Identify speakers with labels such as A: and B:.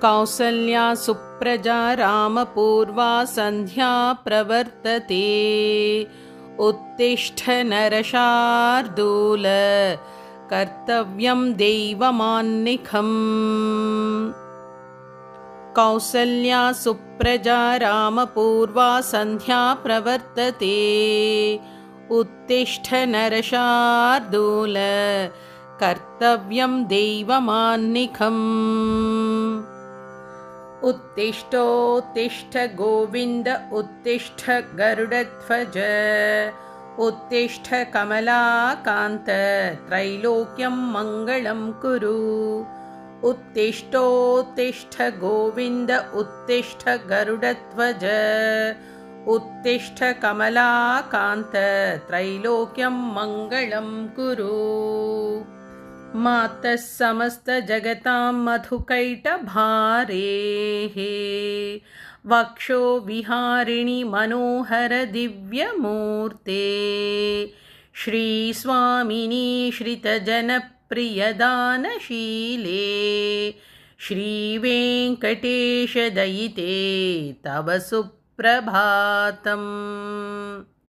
A: कौसल्या सुप्रजा रामपूर्वा सन्ध्या प्रवर्तते। उत्तिष्ठ नरशार्दूल कर्तव्यं दैवमान्निकम्। कौसल्या सुप्रजा रामपूर्वा सन्ध्या प्रवर्तते। उत्तिष्ठ नरशार्दूल कर्तव्यं दैवमान्निकम्। उत्तिष्ठोत्तिष्ठ गोविन्द उत्तिष्ठ गरुडध्वज। उत्तिष्ठ कमलाकान्त त्रैलोक्यं मङ्गलं कुरु। उत्तिष्ठोत्तिष्ठ गोविन्द उत्तिष्ठ गरुडध्वज। उत्तिष्ठ कमलाकान्त त्रैलोक्यं मङ्गलं कुरु। मातः समस्तजगतां मधुकैटभारेः वक्षो विहारिणि मनोहर दिव्यमूर्ते। श्रीस्वामिनी श्रितजनप्रियदानशीले श्रीवेङ्कटेश दयिते तव सुप्रभातम्।